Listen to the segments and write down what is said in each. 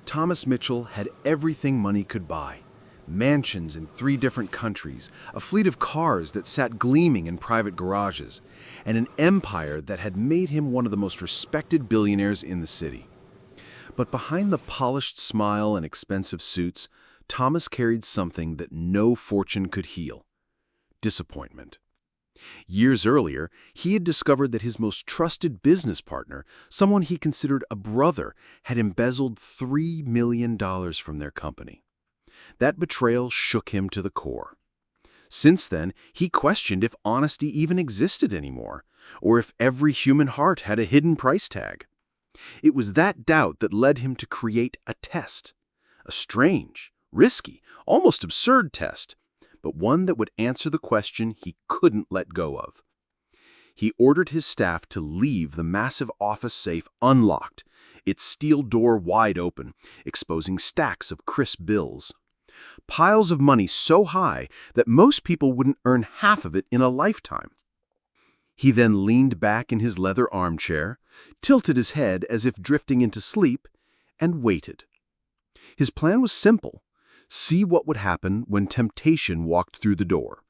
Thomas Mitchell had everything money could buy. Mansions in 3 different countries, a fleet of cars that sat gleaming in private garages, and an empire that had made him one of the most respected billionaires in the city. But behind the polished smile and expensive suits, Thomas carried something that no fortune could heal: disappointment. Years earlier, he had discovered that his most trusted business partner, someone he considered a brother, had embezzled $3 million from their company. That betrayal shook him to the core. Since then, he questioned if honesty even existed anymore, or if every human heart had a hidden price tag. It was that doubt that led him to create a test. A strange, risky, almost absurd test, but one that would answer the question he couldn't let go of. He ordered his staff to leave the massive office safe unlocked, its steel door wide open, exposing stacks of crisp bills. Piles of money so high that most people wouldn't earn half of it in a lifetime. He then leaned back in his leather armchair, tilted his head as if drifting into sleep, and waited. His plan was simple: see what would happen when temptation walked through the door.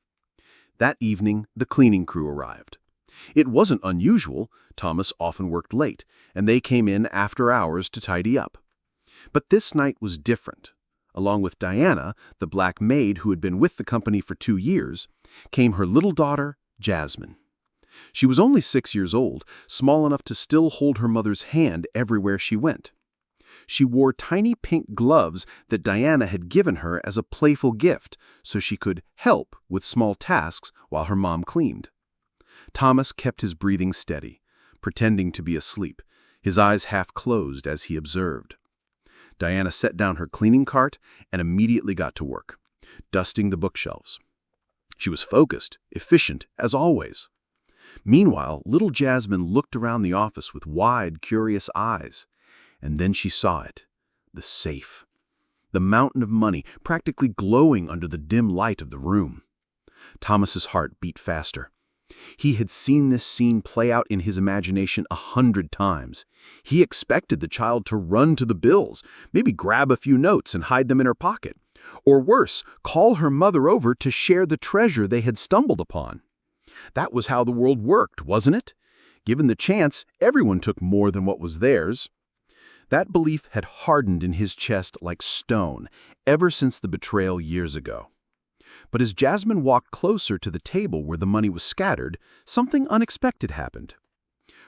That evening, the cleaning crew arrived. It wasn't unusual. Thomas often worked late, and they came in after hours to tidy up. But this night was different. Along with Diana, the black maid who had been with the company for 2 years, came her little daughter, Jasmine. She was only 6 years old, small enough to still hold her mother's hand everywhere she went. She wore tiny pink gloves that Diana had given her as a playful gift so she could help with small tasks while her mom cleaned. Thomas kept his breathing steady, pretending to be asleep, his eyes half closed as he observed. Diana set down her cleaning cart and immediately got to work, dusting the bookshelves. She was focused, efficient, as always. Meanwhile, little Jasmine looked around the office with wide, curious eyes. And then she saw it: the safe. The mountain of money, practically glowing under the dim light of the room. Thomas's heart beat faster. He had seen this scene play out in his imagination 100 times. He expected the child to run to the bills, maybe grab a few notes and hide them in her pocket. Or worse, call her mother over to share the treasure they had stumbled upon. That was how the world worked, wasn't it? Given the chance, everyone took more than what was theirs. That belief had hardened in his chest like stone ever since the betrayal years ago. But as Jasmine walked closer to the table where the money was scattered, something unexpected happened.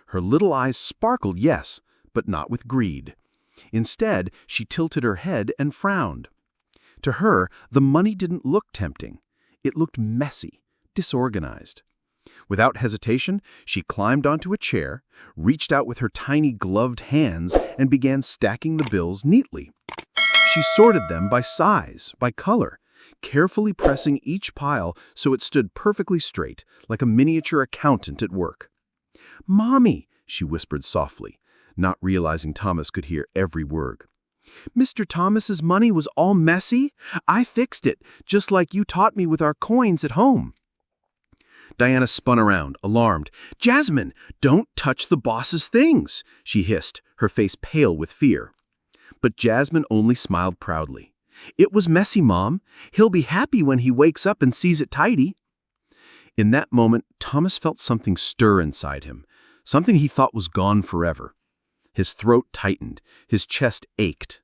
Her little eyes sparkled, yes, but not with greed. Instead, she tilted her head and frowned. To her, the money didn't look tempting. It looked messy, disorganized. Without hesitation, she climbed onto a chair, reached out with her tiny gloved hands, and began stacking the bills neatly. She sorted them by size, by color, carefully pressing each pile so it stood perfectly straight, like a miniature accountant at work. "Mommy," she whispered softly, not realizing Thomas could hear every word. "Mr. Thomas's money was all messy. I fixed it, just like you taught me with our coins at home." Diana spun around, alarmed. "Jasmine, don't touch the boss's things," she hissed, her face pale with fear. But Jasmine only smiled proudly. "It was messy, Mom. He'll be happy when he wakes up and sees it tidy." In that moment, Thomas felt something stir inside him, something he thought was gone forever. His throat tightened, his chest ached.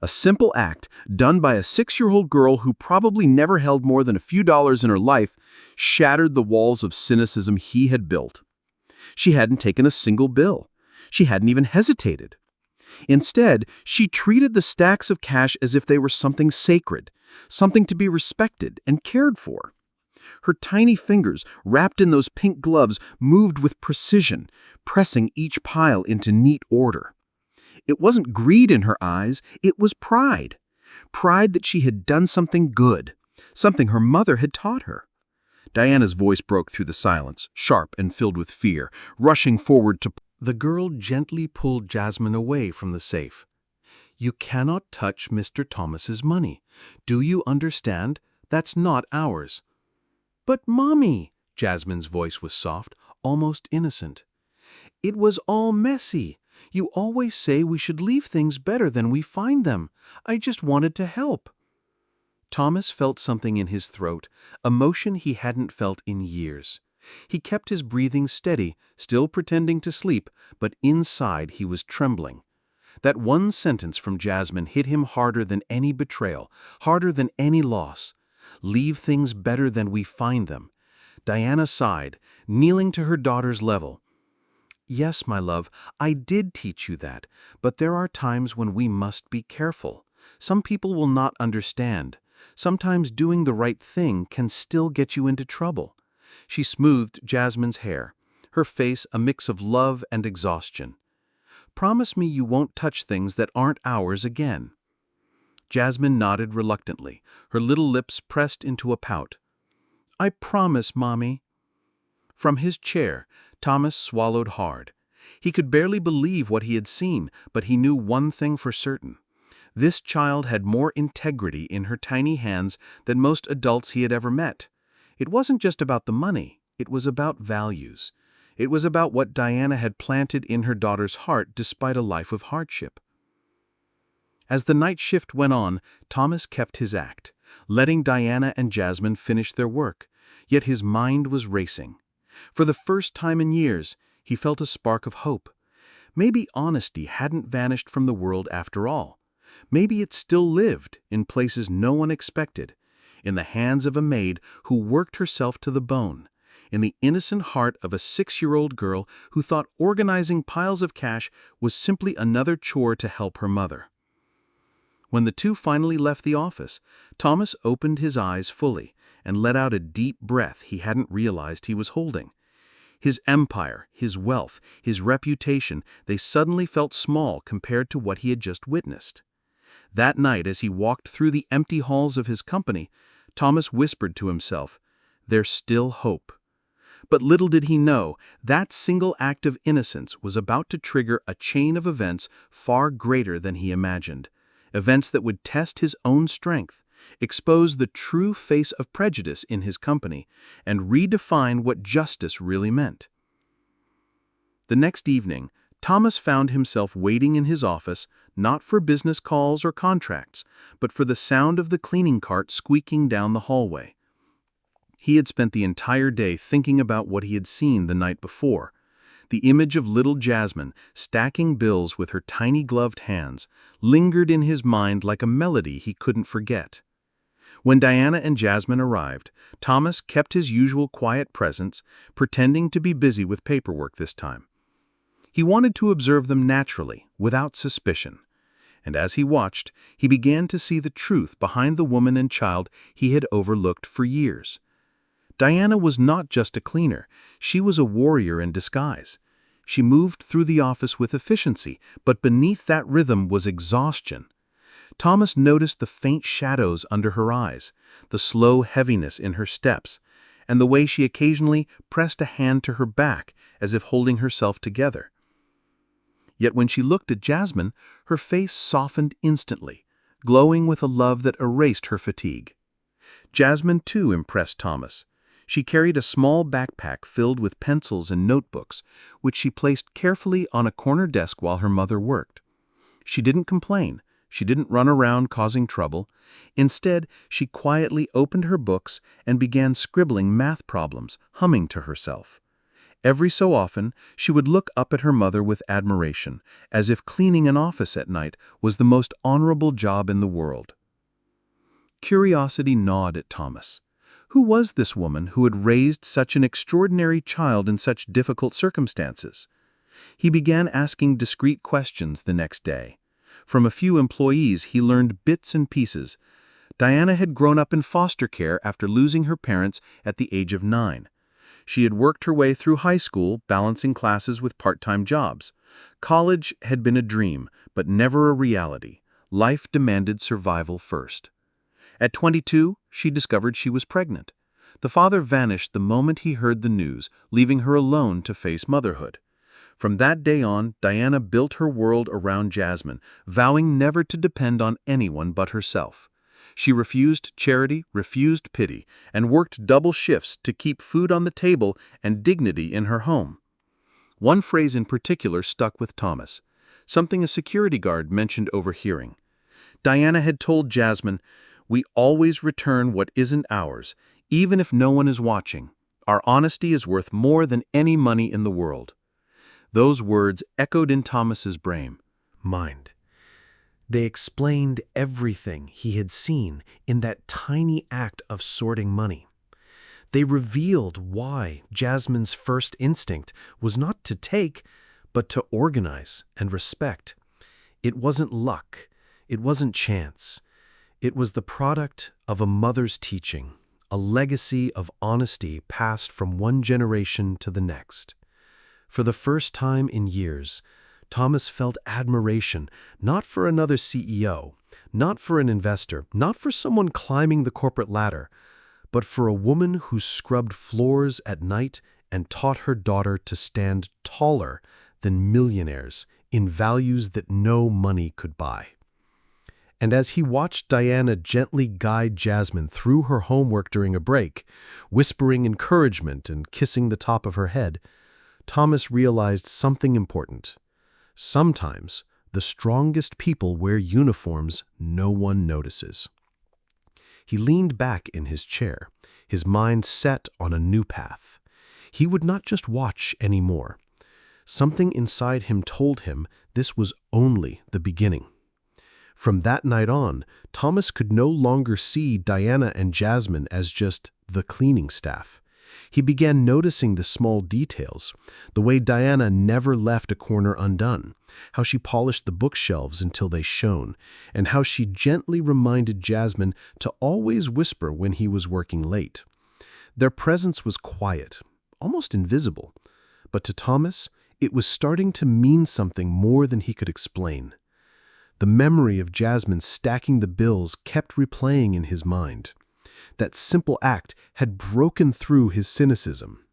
A simple act done by a 6-year-old girl who probably never held more than a few dollars in her life shattered the walls of cynicism he had built. She hadn't taken a single bill. She hadn't even hesitated. Instead, she treated the stacks of cash as if they were something sacred, something to be respected and cared for. Her tiny fingers, wrapped in those pink gloves, moved with precision, pressing each pile into neat order. It wasn't greed in her eyes, it was pride. Pride that she had done something good, something her mother had taught her. Diana's voice broke through the silence, sharp and filled with fear, rushing forward to... The girl gently pulled Jasmine away from the safe. "You cannot touch Mr. Thomas's money. Do you understand? That's not ours." "But, Mommy," Jasmine's voice was soft, almost innocent. "It was all messy. You always say we should leave things better than we find them. I just wanted to help." Thomas felt something in his throat, emotion he hadn't felt in years. He kept his breathing steady, still pretending to sleep, but inside he was trembling. That one sentence from Jasmine hit him harder than any betrayal, harder than any loss. Leave things better than we find them. Diana sighed, kneeling to her daughter's level. "Yes, my love, I did teach you that, but there are times when we must be careful. Some people will not understand. Sometimes doing the right thing can still get you into trouble." She smoothed Jasmine's hair, her face a mix of love and exhaustion. "Promise me you won't touch things that aren't ours again." Jasmine nodded reluctantly, her little lips pressed into a pout. "I promise, Mommy." From his chair, Thomas swallowed hard. He could barely believe what he had seen, but he knew one thing for certain. This child had more integrity in her tiny hands than most adults he had ever met. It wasn't just about the money, it was about values. It was about what Diana had planted in her daughter's heart despite a life of hardship. As the night shift went on, Thomas kept his act, letting Diana and Jasmine finish their work, yet his mind was racing. For the first time in years, he felt a spark of hope. Maybe honesty hadn't vanished from the world after all. Maybe it still lived in places no one expected, in the hands of a maid who worked herself to the bone, in the innocent heart of a 6-year-old girl who thought organizing piles of cash was simply another chore to help her mother. When the two finally left the office, Thomas opened his eyes fully and let out a deep breath he hadn't realized he was holding. His empire, his wealth, his reputation, they suddenly felt small compared to what he had just witnessed. That night, as he walked through the empty halls of his company, Thomas whispered to himself, "There's still hope." But little did he know, that single act of innocence was about to trigger a chain of events far greater than he imagined. Events that would test his own strength, expose the true face of prejudice in his company, and redefine what justice really meant. The next evening, Thomas found himself waiting in his office, not for business calls or contracts, but for the sound of the cleaning cart squeaking down the hallway. He had spent the entire day thinking about what he had seen the night before. The image of little Jasmine, stacking bills with her tiny gloved hands, lingered in his mind like a melody he couldn't forget. When Diana and Jasmine arrived, Thomas kept his usual quiet presence, pretending to be busy with paperwork this time. He wanted to observe them naturally, without suspicion. And as he watched, he began to see the truth behind the woman and child he had overlooked for years. Diana was not just a cleaner, she was a warrior in disguise. She moved through the office with efficiency, but beneath that rhythm was exhaustion. Thomas noticed the faint shadows under her eyes, the slow heaviness in her steps, and the way she occasionally pressed a hand to her back as if holding herself together. Yet when she looked at Jasmine, her face softened instantly, glowing with a love that erased her fatigue. Jasmine too impressed Thomas. She carried a small backpack filled with pencils and notebooks, which she placed carefully on a corner desk while her mother worked. She didn't complain. She didn't run around causing trouble. Instead, she quietly opened her books and began scribbling math problems, humming to herself. Every so often, she would look up at her mother with admiration, as if cleaning an office at night was the most honorable job in the world. Curiosity gnawed at Thomas. Who was this woman who had raised such an extraordinary child in such difficult circumstances? He began asking discreet questions the next day. From a few employees, he learned bits and pieces. Diana had grown up in foster care after losing her parents at the age of 9. She had worked her way through high school, balancing classes with part-time jobs. College had been a dream, but never a reality. Life demanded survival first. At 22, she discovered she was pregnant. The father vanished the moment he heard the news, leaving her alone to face motherhood. From that day on, Diana built her world around Jasmine, vowing never to depend on anyone but herself. She refused charity, refused pity, and worked double shifts to keep food on the table and dignity in her home. One phrase in particular stuck with Thomas. something a security guard mentioned overhearing. Diana had told Jasmine, "We always return what isn't ours, even if no one is watching. Our honesty is worth more than any money in the world." Those words echoed in Thomas's brain. Mind. They explained everything he had seen in that tiny act of sorting money. They revealed why Jasmine's first instinct was not to take, but to organize and respect. It wasn't luck. It wasn't chance. It was the product of a mother's teaching, a legacy of honesty passed from one generation to the next. For the first time in years, Thomas felt admiration, not for another CEO, not for an investor, not for someone climbing the corporate ladder, but for a woman who scrubbed floors at night and taught her daughter to stand taller than millionaires in values that no money could buy. And as he watched Diana gently guide Jasmine through her homework during a break, whispering encouragement and kissing the top of her head, Thomas realized something important. Sometimes, the strongest people wear uniforms no one notices. He leaned back in his chair, his mind set on a new path. He would not just watch anymore. Something inside him told him this was only the beginning. From that night on, Thomas could no longer see Diana and Jasmine as just the cleaning staff. He began noticing the small details, the way Diana never left a corner undone, how she polished the bookshelves until they shone, and how she gently reminded Jasmine to always whisper when he was working late. Their presence was quiet, almost invisible, but to Thomas, it was starting to mean something more than he could explain. The memory of Jasmine stacking the bills kept replaying in his mind. That simple act had broken through his cynicism.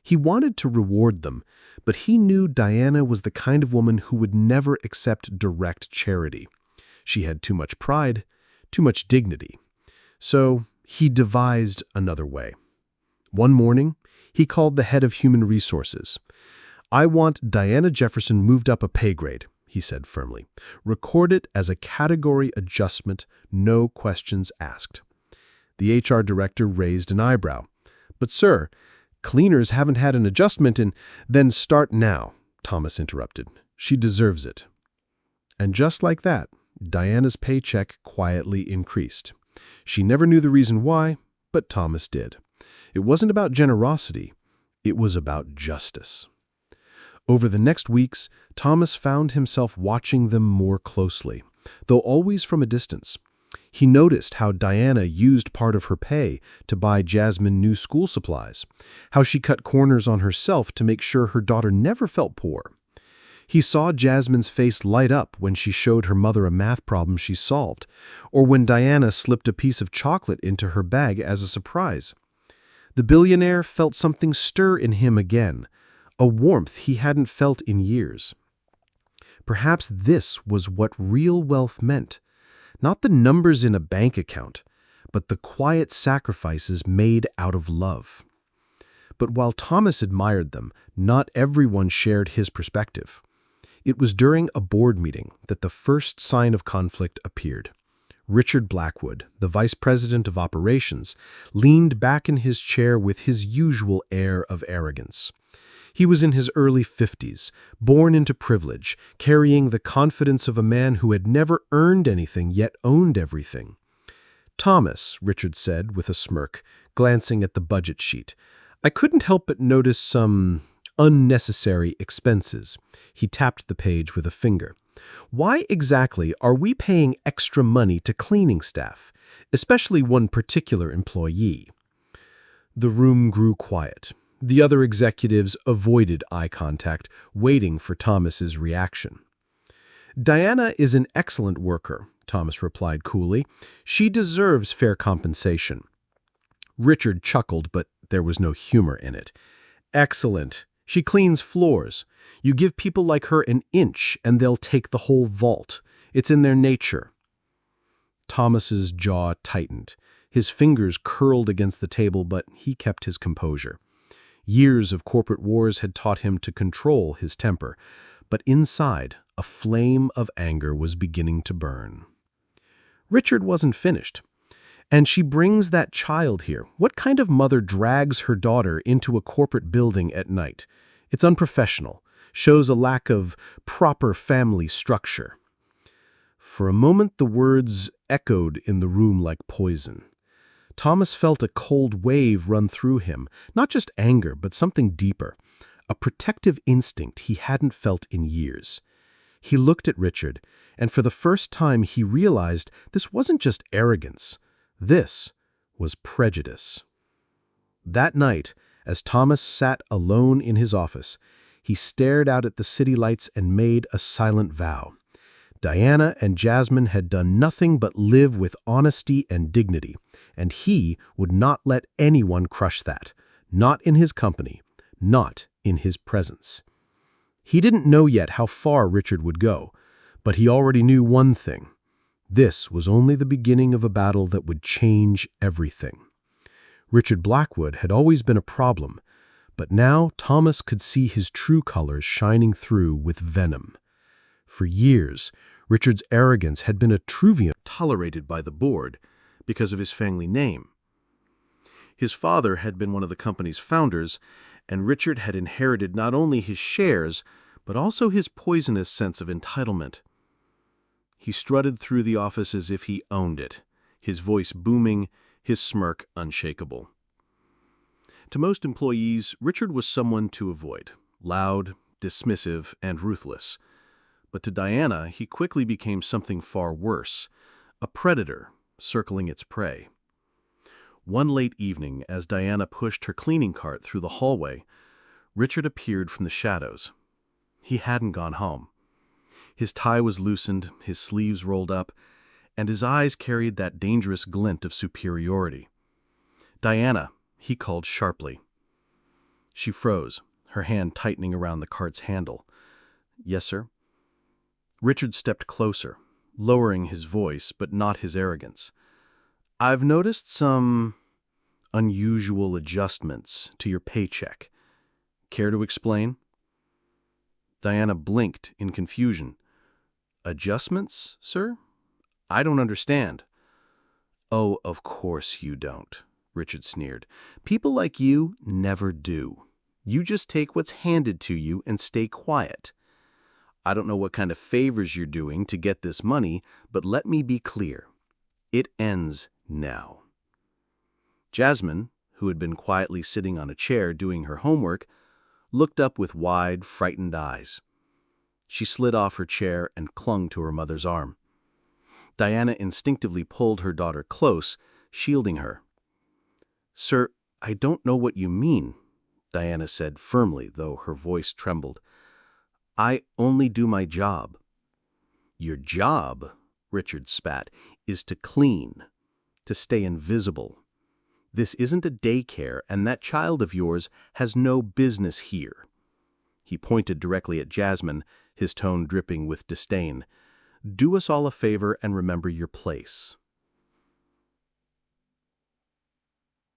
He wanted to reward them, but he knew Diana was the kind of woman who would never accept direct charity. She had too much pride, too much dignity. So he devised another way. One morning, he called the head of human resources. "I want Diana Jefferson moved up a pay grade," he said firmly. "Record it as a category adjustment, no questions asked." The HR director raised an eyebrow. "But sir, cleaners haven't had an adjustment in—" "Then start now," Thomas interrupted. "She deserves it." And just like that, Diana's paycheck quietly increased. She never knew the reason why, but Thomas did. It wasn't about generosity. It was about justice. Over the next weeks, Thomas found himself watching them more closely, though always from a distance. He noticed how Diana used part of her pay to buy Jasmine new school supplies, how she cut corners on herself to make sure her daughter never felt poor. He saw Jasmine's face light up when she showed her mother a math problem she solved, or when Diana slipped a piece of chocolate into her bag as a surprise. The billionaire felt something stir in him again, a warmth he hadn't felt in years. Perhaps this was what real wealth meant. Not the numbers in a bank account, but the quiet sacrifices made out of love. But while Thomas admired them, not everyone shared his perspective. It was during a board meeting that the first sign of conflict appeared. Richard Blackwood, the vice president of operations, leaned back in his chair with his usual air of arrogance. He was in his early 50s, born into privilege, carrying the confidence of a man who had never earned anything yet owned everything. "Thomas," Richard said with a smirk, glancing at the budget sheet, "I couldn't help but notice some unnecessary expenses." He tapped the page with a finger. "Why exactly are we paying extra money to cleaning staff, especially one particular employee?" The room grew quiet. The other executives avoided eye contact, waiting for Thomas's reaction. "Diana is an excellent worker," Thomas replied coolly. "She deserves fair compensation." Richard chuckled, but there was no humor in it. "Excellent. She cleans floors. You give people like her an inch, and they'll take the whole vault. It's in their nature." Thomas's jaw tightened. His fingers curled against the table, but he kept his composure. Years of corporate wars had taught him to control his temper. but inside, a flame of anger was beginning to burn. Richard wasn't finished. And she brings that child here. What kind of mother drags her daughter into a corporate building at night? It's unprofessional, shows a lack of proper family structure. For a moment, the words echoed in the room like poison. Thomas felt a cold wave run through him, not just anger, but something deeper, a protective instinct he hadn't felt in years. He looked at Richard, and for the first time he realized this wasn't just arrogance. This was prejudice. That night, as Thomas sat alone in his office, he stared out at the city lights and made a silent vow. Diana and Jasmine had done nothing but live with honesty and dignity, and he would not let anyone crush that, not in his company, not in his presence. He didn't know yet how far Richard would go, but he already knew one thing. This was only the beginning of a battle that would change everything. Richard Blackwood had always been a problem, but now Thomas could see his true colors shining through with venom. For years, Richard's arrogance had been a trivium tolerated by the board because of his family name. His father had been one of the company's founders, and Richard had inherited not only his shares, but also his poisonous sense of entitlement. He strutted through the office as if he owned it, his voice booming, his smirk unshakable. To most employees, Richard was someone to avoid, loud, dismissive, and ruthless. But to Diana, he quickly became something far worse, a predator circling its prey. One late evening, as Diana pushed her cleaning cart through the hallway, Richard appeared from the shadows. He hadn't gone home. His tie was loosened, his sleeves rolled up, and his eyes carried that dangerous glint of superiority. "Diana," he called sharply. She froze, her hand tightening around the cart's handle. "Yes, sir?" Richard stepped closer, lowering his voice, but not his arrogance. "I've noticed some unusual adjustments to your paycheck. Care to explain?" Diana blinked in confusion. "Adjustments, sir? I don't understand." "Oh, of course you don't," Richard sneered. "People like you never do. You just take what's handed to you and stay quiet. I don't know what kind of favors you're doing to get this money, but let me be clear. It ends now." Jasmine, who had been quietly sitting on a chair doing her homework, looked up with wide, frightened eyes. She slid off her chair and clung to her mother's arm. Diana instinctively pulled her daughter close, shielding her. "Sir, I don't know what you mean," Diana said firmly, though her voice trembled. "I only do my job." "Your job," Richard spat, "is to clean, to stay invisible. This isn't a daycare, and that child of yours has no business here." He pointed directly at Jasmine, his tone dripping with disdain. "Do us all a favor and remember your place."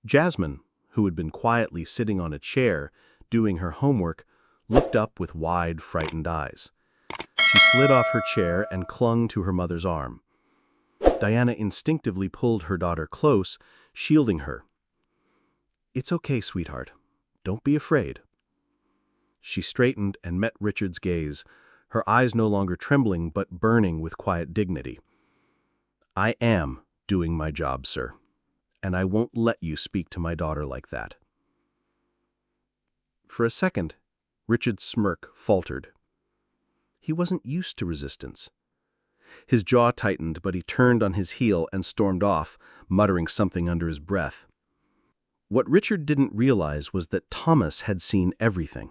Jasmine, who had been quietly sitting on a chair, doing her homework, looked up with wide, frightened eyes. She slid off her chair and clung to her mother's arm. Diana instinctively pulled her daughter close, shielding her. "It's okay, sweetheart. Don't be afraid." She straightened and met Richard's gaze, her eyes no longer trembling but burning with quiet dignity. "I am doing my job, sir, and I won't let you speak to my daughter like that." For a second, Richard's smirk faltered. He wasn't used to resistance. His jaw tightened, but he turned on his heel and stormed off, muttering something under his breath. What Richard didn't realize was that Thomas had seen everything.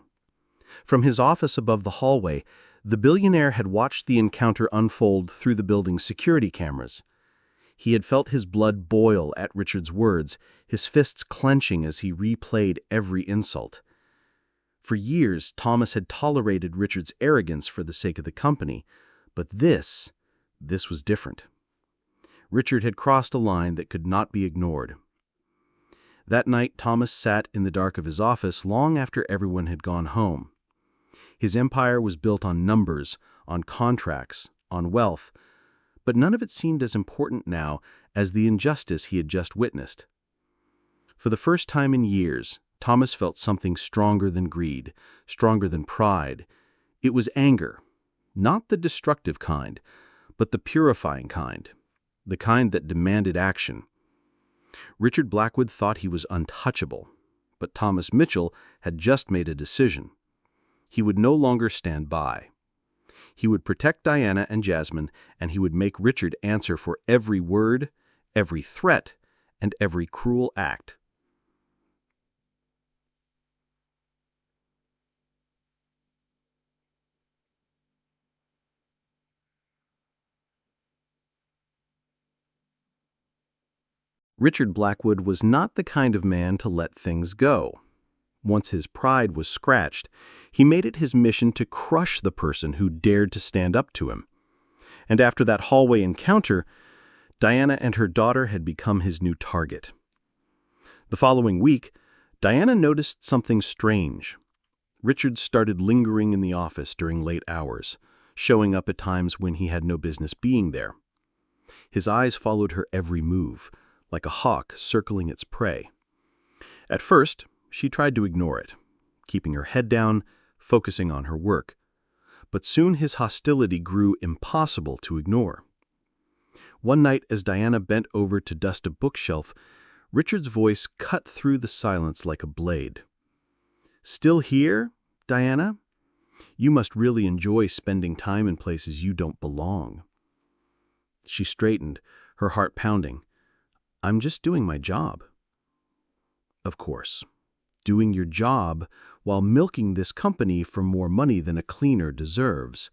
From his office above the hallway, the billionaire had watched the encounter unfold through the building's security cameras. He had felt his blood boil at Richard's words, his fists clenching as he replayed every insult. For years, Thomas had tolerated Richard's arrogance for the sake of the company, but this was different. Richard had crossed a line that could not be ignored. That night, Thomas sat in the dark of his office long after everyone had gone home. His empire was built on numbers, on contracts, on wealth, but none of it seemed as important now as the injustice he had just witnessed. For the first time in years, Thomas felt something stronger than greed, stronger than pride. It was anger, not the destructive kind, but the purifying kind, the kind that demanded action. Richard Blackwood thought he was untouchable, but Thomas Mitchell had just made a decision. He would no longer stand by. He would protect Diana and Jasmine, and he would make Richard answer for every word, every threat, and every cruel act. Richard Blackwood was not the kind of man to let things go. Once his pride was scratched, he made it his mission to crush the person who dared to stand up to him. And after that hallway encounter, Diana and her daughter had become his new target. The following week, Diana noticed something strange. Richard started lingering in the office during late hours, showing up at times when he had no business being there. His eyes followed her every move, like a hawk circling its prey. At first, she tried to ignore it, keeping her head down, focusing on her work. But soon his hostility grew impossible to ignore. One night, as Diana bent over to dust a bookshelf, Richard's voice cut through the silence like a blade. "Still here, Diana? You must really enjoy spending time in places you don't belong." She straightened, her heart pounding. "I'm just doing my job." Of course, doing your job while milking this company for more money than a cleaner deserves.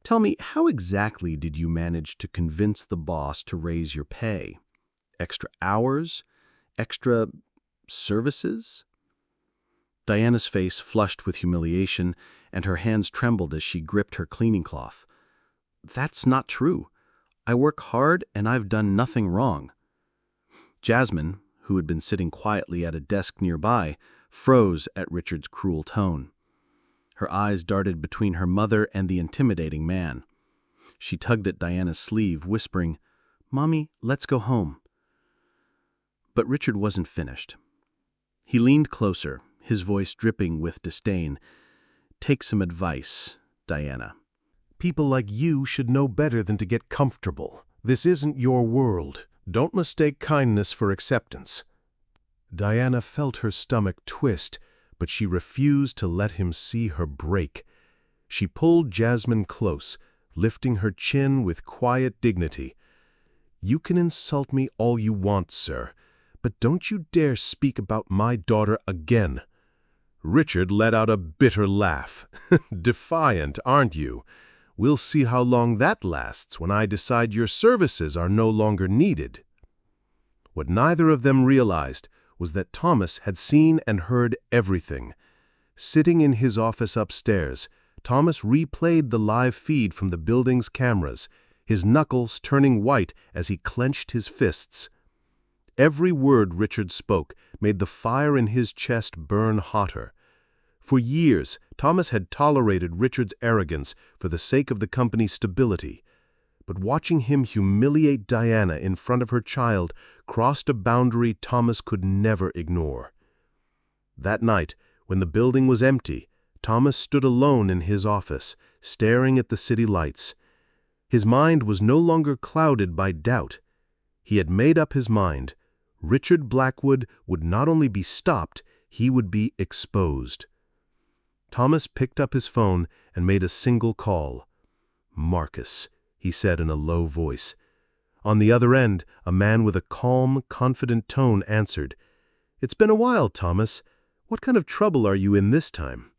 Tell me, how exactly did you manage to convince the boss to raise your pay? Extra hours? Extra services? Diana's face flushed with humiliation, and her hands trembled as she gripped her cleaning cloth. "That's not true. I work hard and I've done nothing wrong." Jasmine, who had been sitting quietly at a desk nearby, froze at Richard's cruel tone. Her eyes darted between her mother and the intimidating man. She tugged at Diana's sleeve, whispering, "Mommy, let's go home." But Richard wasn't finished. He leaned closer, his voice dripping with disdain. "Take some advice, Diana." People like you should know better than to get comfortable. This isn't your world. Don't mistake kindness for acceptance." Diana felt her stomach twist, but she refused to let him see her break. She pulled Jasmine close, lifting her chin with quiet dignity. "You can insult me all you want, sir, but don't you dare speak about my daughter again." Richard let out a bitter laugh. "Defiant, aren't you? We'll see how long that lasts when I decide your services are no longer needed." What neither of them realized was that Thomas had seen and heard everything. Sitting in his office upstairs, Thomas replayed the live feed from the building's cameras, his knuckles turning white as he clenched his fists. Every word Richard spoke made the fire in his chest burn hotter. For years, Thomas had tolerated Richard's arrogance for the sake of the company's stability. But watching him humiliate Diana in front of her child crossed a boundary Thomas could never ignore. That night, when the building was empty, Thomas stood alone in his office, staring at the city lights. His mind was no longer clouded by doubt. He had made up his mind. Richard Blackwood would not only be stopped, he would be exposed. Thomas picked up his phone and made a single call. "Marcus," he said in a low voice. On the other end, a man with a calm, confident tone answered. "It's been a while, Thomas. What kind of trouble are you in this time?"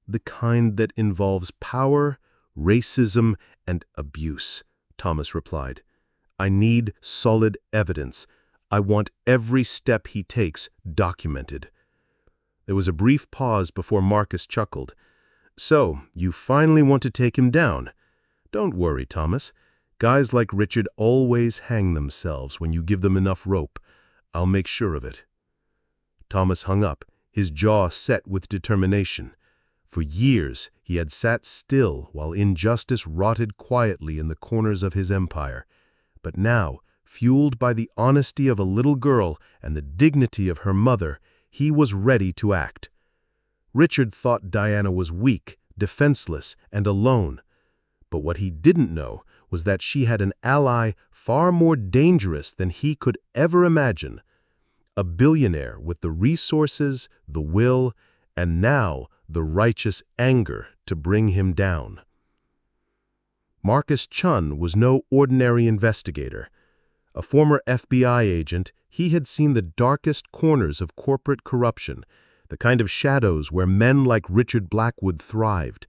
"The kind that involves power, racism, and abuse," Thomas replied. "I need solid evidence. I want every step he takes documented." There was a brief pause before Marcus chuckled. "So, you finally want to take him down? Don't worry, Thomas. Guys like Richard always hang themselves when you give them enough rope. I'll make sure of it." Thomas hung up, his jaw set with determination. For years, he had sat still while injustice rotted quietly in the corners of his empire. But now, fueled by the honesty of a little girl and the dignity of her mother, he was ready to act. Richard thought Diana was weak, defenseless, and alone. But what he didn't know was that she had an ally far more dangerous than he could ever imagine. A billionaire with the resources, the will, and now the righteous anger to bring him down. Marcus Chun was no ordinary investigator. A former FBI agent, he had seen the darkest corners of corporate corruption, the kind of shadows where men like Richard Blackwood thrived.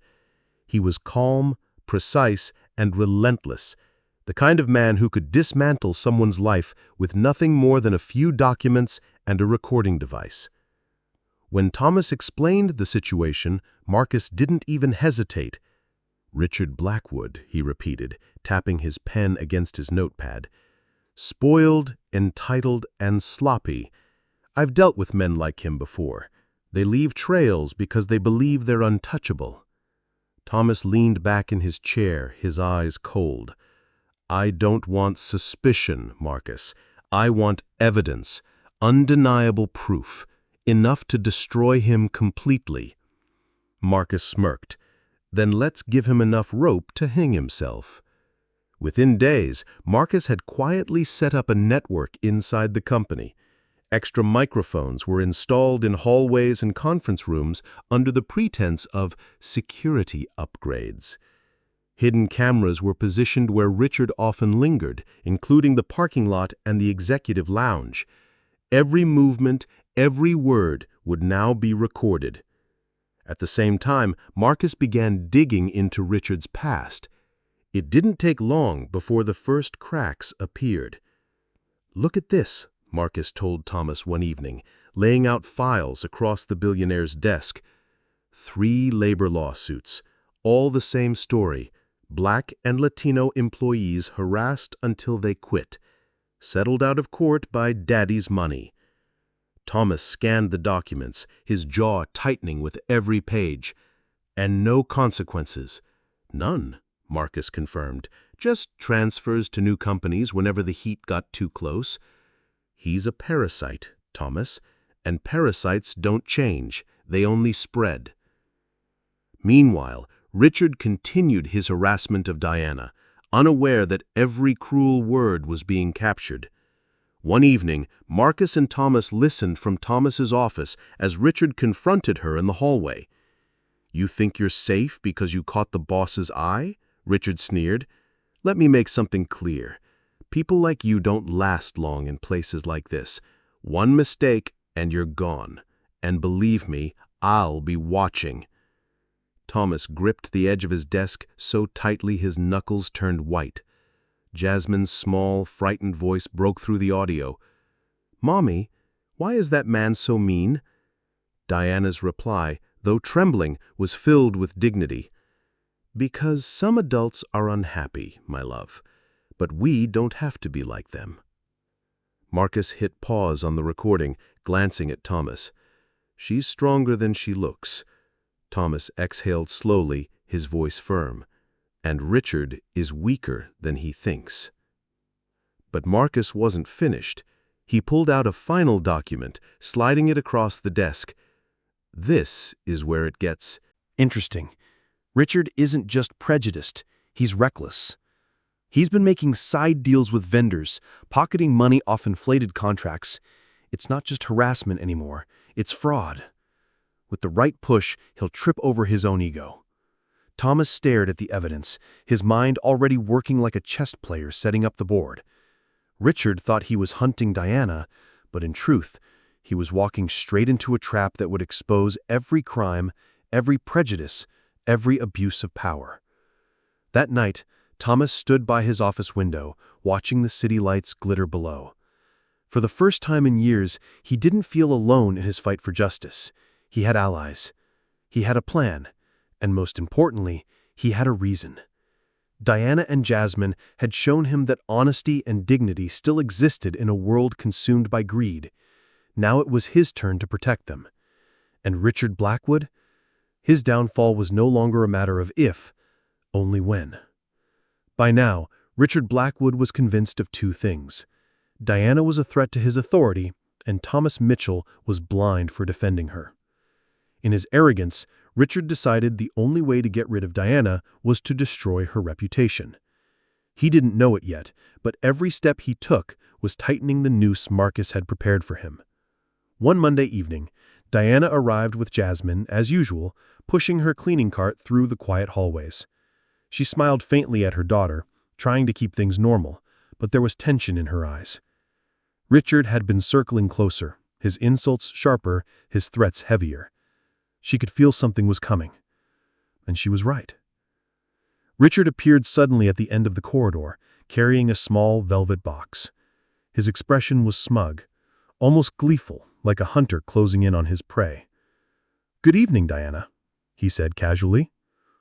He was calm, precise, and relentless, the kind of man who could dismantle someone's life with nothing more than a few documents and a recording device. When Thomas explained the situation, Marcus didn't even hesitate. "Richard Blackwood," he repeated, tapping his pen against his notepad. "Spoiled, entitled, and sloppy. I've dealt with men like him before. They leave trails because they believe they're untouchable." Thomas leaned back in his chair, his eyes cold. "I don't want suspicion, Marcus. I want evidence, undeniable proof, enough to destroy him completely." Marcus smirked. "Then let's give him enough rope to hang himself." Within days, Marcus had quietly set up a network inside the company. Extra microphones were installed in hallways and conference rooms under the pretense of security upgrades. Hidden cameras were positioned where Richard often lingered, including the parking lot and the executive lounge. Every movement, every word would now be recorded. At the same time, Marcus began digging into Richard's past. It didn't take long before the first cracks appeared. "Look at this," Marcus told Thomas one evening, laying out files across the billionaire's desk. 3 labor lawsuits, all the same story. Black and Latino employees harassed until they quit, settled out of court by daddy's money. Thomas scanned the documents, his jaw tightening with every page. "And no consequences." "None," Marcus confirmed. "Just transfers to new companies whenever the heat got too close." "He's a parasite, Thomas, and parasites don't change, they only spread." Meanwhile, Richard continued his harassment of Diana, unaware that every cruel word was being captured. One evening, Marcus and Thomas listened from Thomas's office as Richard confronted her in the hallway. "You think you're safe because you caught the boss's eye?" Richard sneered. "Let me make something clear. People like you don't last long in places like this. One mistake and you're gone. And believe me, I'll be watching." Thomas gripped the edge of his desk so tightly his knuckles turned white. Jasmine's small, frightened voice broke through the audio. "Mommy, why is that man so mean?" Diana's reply, though trembling, was filled with dignity. "Because some adults are unhappy, my love, but we don't have to be like them." Marcus hit pause on the recording, glancing at Thomas. "She's stronger than she looks." Thomas exhaled slowly, his voice firm. "And Richard is weaker than he thinks." But Marcus wasn't finished. He pulled out a final document, sliding it across the desk. "This is where it gets Interesting. Richard isn't just prejudiced, he's reckless. He's been making side deals with vendors, pocketing money off inflated contracts. It's not just harassment anymore, it's fraud. With the right push, he'll trip over his own ego. Thomas stared at the evidence, his mind already working like a chess player setting up the board. Richard thought he was hunting Diana, but in truth, he was walking straight into a trap that would expose every crime, every prejudice, every abuse of power. That night, Thomas stood by his office window, watching the city lights glitter below. For the first time in years, he didn't feel alone in his fight for justice. He had allies. He had a plan. And most importantly, he had a reason. Diana and Jasmine had shown him that honesty and dignity still existed in a world consumed by greed. Now it was his turn to protect them. And Richard Blackwood? His downfall was no longer a matter of if, only when. By now, Richard Blackwood was convinced of two things. Diana was a threat to his authority, and Thomas Mitchell was blind for defending her. In his arrogance, Richard decided the only way to get rid of Diana was to destroy her reputation. He didn't know it yet, but every step he took was tightening the noose Marcus had prepared for him. One Monday evening, Diana arrived with Jasmine, as usual, pushing her cleaning cart through the quiet hallways. She smiled faintly at her daughter, trying to keep things normal, but there was tension in her eyes. Richard had been circling closer, his insults sharper, his threats heavier. She could feel something was coming. And she was right. Richard appeared suddenly at the end of the corridor, carrying a small velvet box. His expression was smug, almost gleeful, like a hunter closing in on his prey. "Good evening, Diana," he said casually.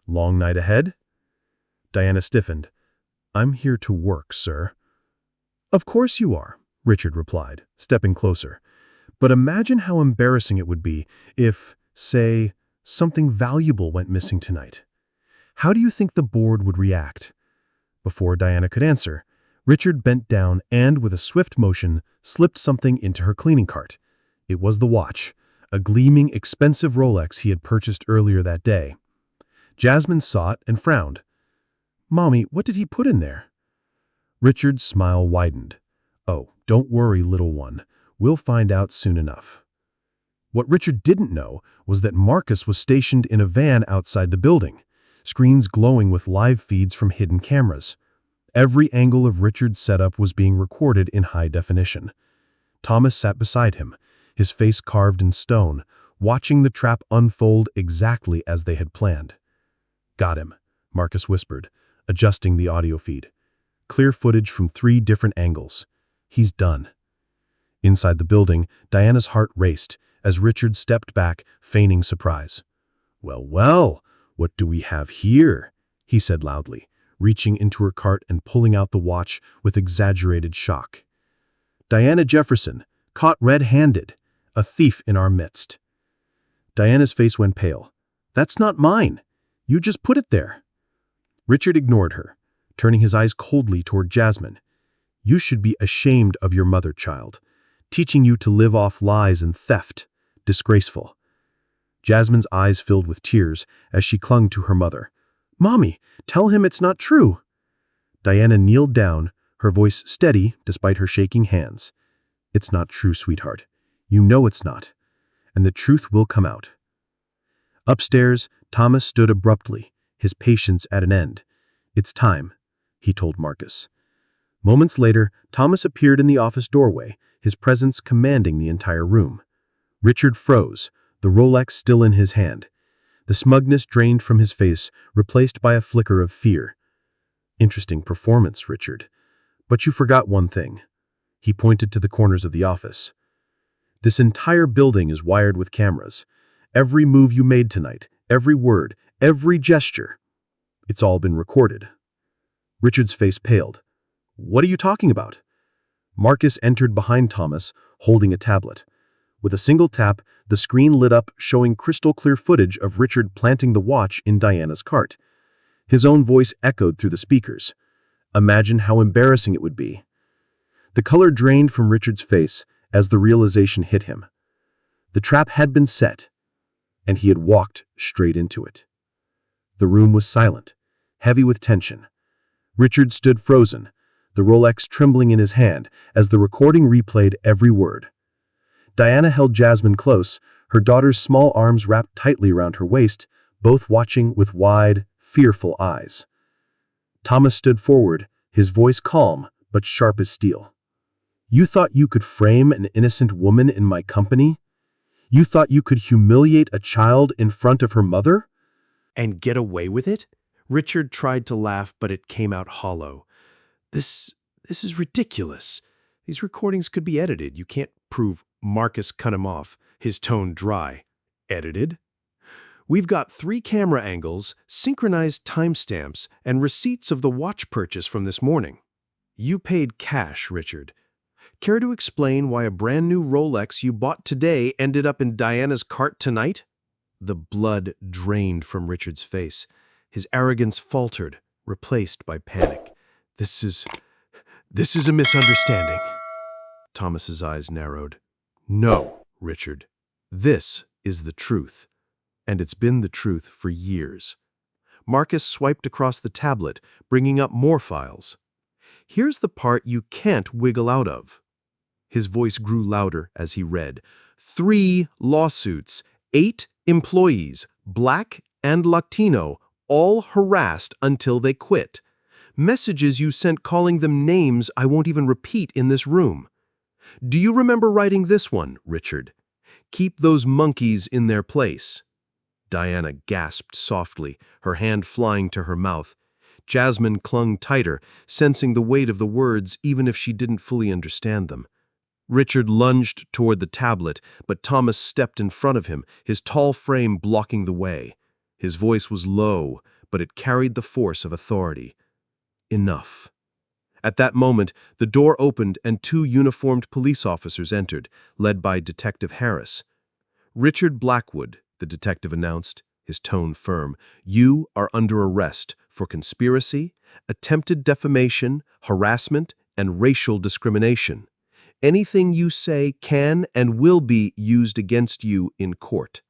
"Long night ahead?" Diana stiffened. "I'm here to work, sir." "Of course you are," Richard replied, stepping closer. "But imagine how embarrassing it would be if, say, something valuable went missing tonight. How do you think the board would react?" Before Diana could answer, Richard bent down and, with a swift motion, slipped something into her cleaning cart. It was the watch, a gleaming, expensive Rolex he had purchased earlier that day. Jasmine saw it and frowned. "Mommy, what did he put in there?" Richard's smile widened. "Oh, don't worry, little one. We'll find out soon enough." What Richard didn't know was that Marcus was stationed in a van outside the building, screens glowing with live feeds from hidden cameras. Every angle of Richard's setup was being recorded in high definition. Thomas sat beside him, his face carved in stone, watching the trap unfold exactly as they had planned. "Got him," Marcus whispered, adjusting the audio feed. "Clear footage from 3 different angles. He's done." Inside the building, Diana's heart raced as Richard stepped back, feigning surprise. "Well, well, what do we have here?" he said loudly, reaching into her cart and pulling out the watch with exaggerated shock. "Diana Jefferson, caught red-handed, a thief in our midst." Diana's face went pale. "That's not mine. You just put it there." Richard ignored her, turning his eyes coldly toward Jasmine. "You should be ashamed of your mother, child. Teaching you to live off lies and theft. Disgraceful." Jasmine's eyes filled with tears as she clung to her mother. "Mommy, tell him it's not true." Diana kneeled down, her voice steady despite her shaking hands. "It's not true, sweetheart. You know it's not. And the truth will come out." Upstairs, Thomas stood abruptly, his patience at an end. "It's time," he told Marcus. Moments later, Thomas appeared in the office doorway, his presence commanding the entire room. Richard froze, the Rolex still in his hand. The smugness drained from his face, replaced by a flicker of fear. "Interesting performance, Richard. But you forgot one thing." He pointed to the corners of the office. "This entire building is wired with cameras. Every move you made tonight, every word, every gesture. It's all been recorded." Richard's face paled. "What are you talking about?" Marcus entered behind Thomas, holding a tablet. With a single tap, the screen lit up, showing crystal-clear footage of Richard planting the watch in Diana's cart. His own voice echoed through the speakers. "Imagine how embarrassing it would be." The color drained from Richard's face as the realization hit him. The trap had been set, and he had walked straight into it. The room was silent, heavy with tension. Richard stood frozen, the Rolex trembling in his hand as the recording replayed every word. Diana held Jasmine close, her daughter's small arms wrapped tightly around her waist, both watching with wide, fearful eyes. Thomas stood forward, his voice calm but sharp as steel. "You thought you could frame an innocent woman in my company? You thought you could humiliate a child in front of her mother?" "And get away with it?" Richard tried to laugh, but it came out hollow. This is ridiculous. These recordings could be edited. You can't prove Marcus cut him off, his tone dry. Edited? We've got 3 camera angles, synchronized timestamps, and receipts of the watch purchase from this morning. You paid cash, Richard. Care to explain why a brand new Rolex you bought today ended up in Diana's cart tonight? The blood drained from Richard's face. His arrogance faltered, replaced by panic. This is a misunderstanding. Thomas's eyes narrowed. No, Richard. This is the truth. And it's been the truth for years. Marcus swiped across the tablet, bringing up more files. Here's the part you can't wiggle out of. His voice grew louder as he read. 3 lawsuits, 8 employees, Black and Latino, all harassed until they quit. Messages you sent calling them names I won't even repeat in this room. Do you remember writing this one, Richard? Keep those monkeys in their place. Diana gasped softly, her hand flying to her mouth. Jasmine clung tighter, sensing the weight of the words even if she didn't fully understand them. Richard lunged toward the tablet, but Thomas stepped in front of him, his tall frame blocking the way. His voice was low, but it carried the force of authority. Enough. At that moment, the door opened and 2 uniformed police officers entered, led by Detective Harris. Richard Blackwood, the detective announced, his tone firm, you are under arrest for conspiracy, attempted defamation, harassment, and racial discrimination. Anything you say can and will be used against you in court.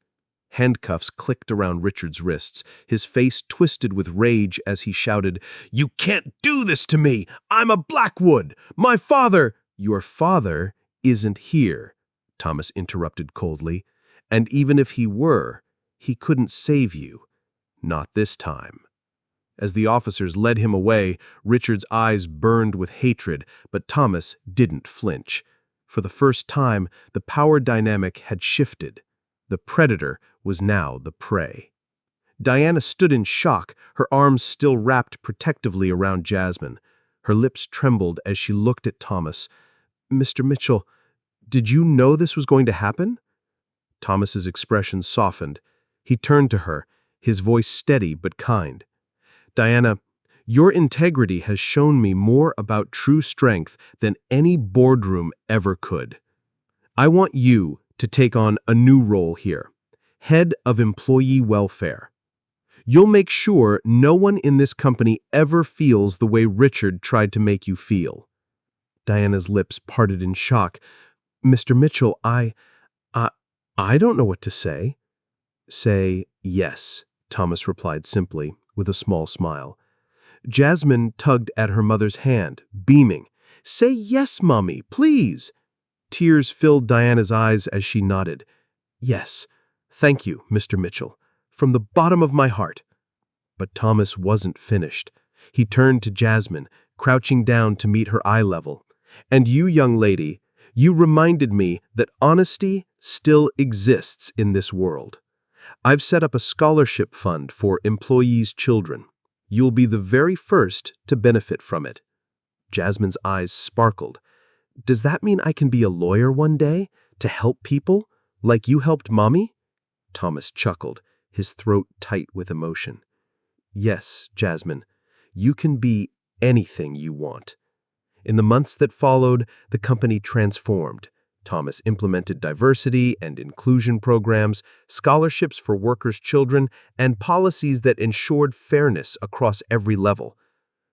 Handcuffs clicked around Richard's wrists, his face twisted with rage as he shouted, You can't do this to me! I'm a Blackwood! My father— Your father isn't here, Thomas interrupted coldly. And even if he were, he couldn't save you. Not this time. As the officers led him away, Richard's eyes burned with hatred, but Thomas didn't flinch. For the first time, the power dynamic had shifted. The predator was now the prey. Diana stood in shock, her arms still wrapped protectively around Jasmine. Her lips trembled as she looked at Thomas. Mr. Mitchell, did you know this was going to happen? Thomas's expression softened. He turned to her, his voice steady but kind. Diana, your integrity has shown me more about true strength than any boardroom ever could. I want you to take on a new role here, head of employee welfare. You'll make sure no one in this company ever feels the way Richard tried to make you feel. Diana's lips parted in shock. Mr. Mitchell, I don't know what to say. Say yes, Thomas replied simply, with a small smile. Jasmine tugged at her mother's hand, beaming. Say yes, Mommy, please. Tears filled Diana's eyes as she nodded. Yes, thank you, Mr. Mitchell, from the bottom of my heart. But Thomas wasn't finished. He turned to Jasmine, crouching down to meet her eye level. And you, young lady, you reminded me that honesty still exists in this world. I've set up a scholarship fund for employees' children. You'll be the very first to benefit from it. Jasmine's eyes sparkled. Does that mean I can be a lawyer one day, to help people, like you helped Mommy? Thomas chuckled, his throat tight with emotion. Yes, Jasmine, you can be anything you want. In the months that followed, the company transformed. Thomas implemented diversity and inclusion programs, scholarships for workers' children, and policies that ensured fairness across every level.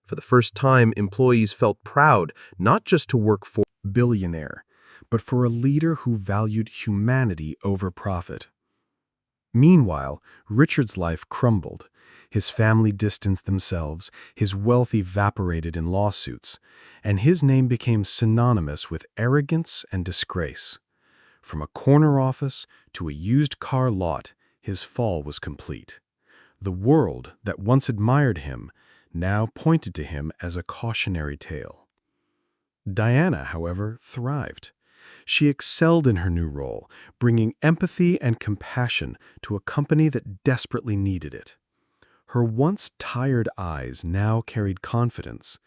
For the first time, employees felt proud not just to work for Billionaire, but for a leader who valued humanity over profit. Meanwhile, Richard's life crumbled. His family distanced themselves, his wealth evaporated in lawsuits, and his name became synonymous with arrogance and disgrace. From a corner office to a used car lot, his fall was complete. The world that once admired him now pointed to him as a cautionary tale. Diana, however, thrived. She excelled in her new role, bringing empathy and compassion to a company that desperately needed it. Her once tired eyes now carried confidence,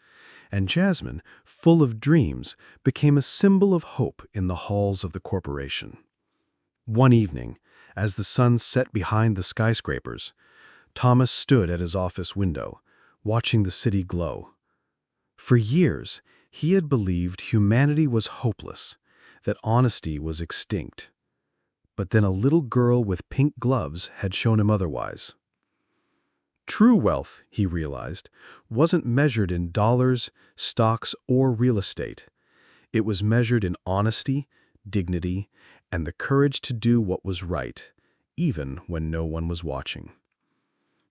and Jasmine, full of dreams, became a symbol of hope in the halls of the corporation. One evening, as the sun set behind the skyscrapers, Thomas stood at his office window, watching the city glow. For years, he had believed humanity was hopeless, that honesty was extinct. But then a little girl with pink gloves had shown him otherwise. True wealth, he realized, wasn't measured in dollars, stocks, or real estate. It was measured in honesty, dignity, and the courage to do what was right, even when no one was watching.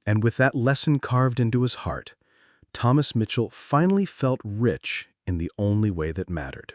And with that lesson carved into his heart, Thomas Mitchell finally felt rich in the only way that mattered.